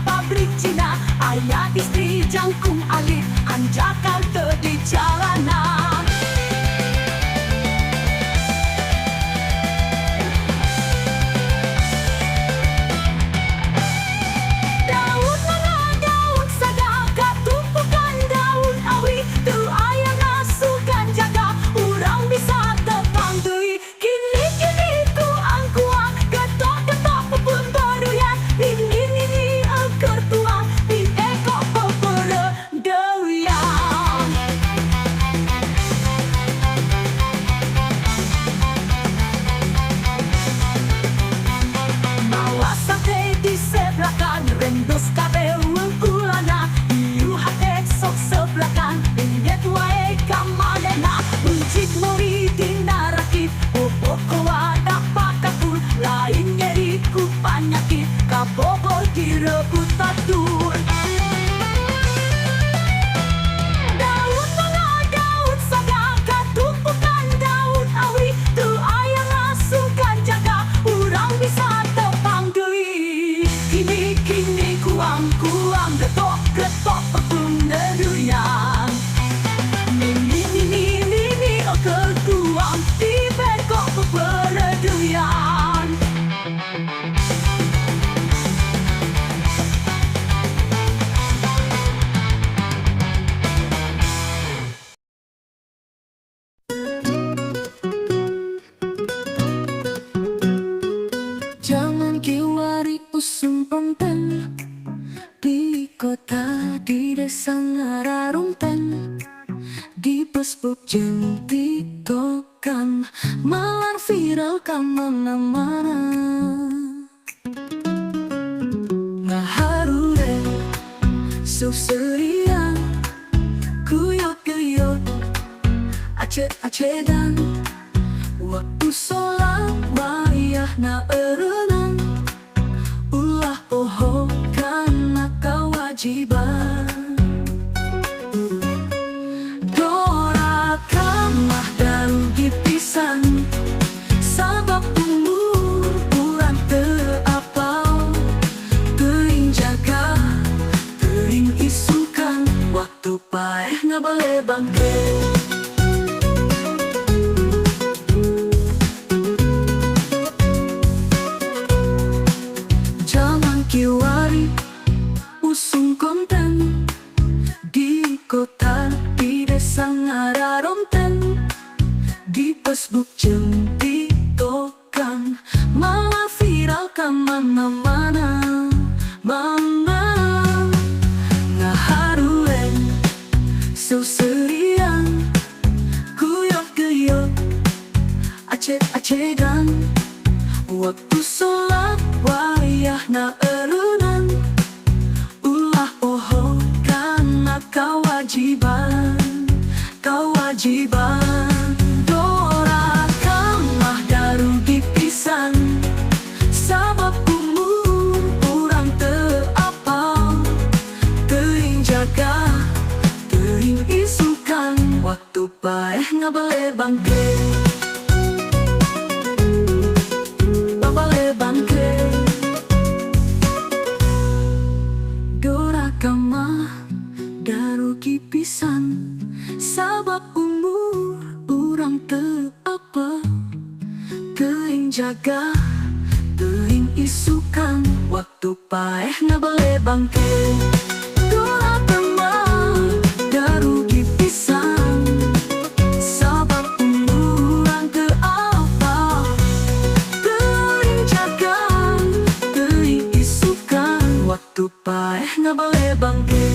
Pabrik Cina, ayah istri jangkung alit, anjakan di jalanan. Daun mangga, daun saga, katumpukan daun awi, tu ayah nasukan jaga, urang bisa tepang deui. Kini ku angkuang, getok-getok pupun baruyan, ini ketua di eko peperedeyan. Mawa sate di sebelakan, rendos kabel ulana, iu hate sok sebelakan, inget wae kamanena, uncik mori dinarakit, pokoa dapat kapul, lain nyeri ku panyakit, kabogor direbut tatur. Daun mangga, daun saga, katumpukan daun awi, tu ayah nasukan jaga, urang bisa tepang deui. Kini kuang getok pepung deruyan. Nini ketuang di beko peperedeyan. Jangan kiwari usung konten di kota, di desa Ngararumten, di Facebook jeung TikTokan, malah viral kamana-mana. Ngaharureun suserian, kuyok-kuyok, acet-acetan, waktu sholat wayahna eureunang, ulah poho kana kewajiban. Dorakan mah darugi pisan, sabab umur urang teu apal, teuing jaga, teuing isukan, waktu paeh ngabale bangke. Kiwari usung konten di kota, di desa Ngararumten, di Facebook jeung TikTokan, malah viral kamana-mana. Mama ngaharueun suserian, kuyok-kuyok, acet-acetan, waktu sholat wayahna eureunang, ulah poho kana kewajiban. Dorakan mah darugi pisan, sabab umur urang teu apal, teuing jaga, teuing isukan, waktu paeh ngabale bangke. Dorakan mah darugi pisan, sabab umur urang teu apal, teuing jaga, teuing isukan, waktu waktu paeh na balebangke. Doa tema darugi pisan, sabab urang teu apa, teuing jagan, teuing isukan, waktu paeh na balebangke.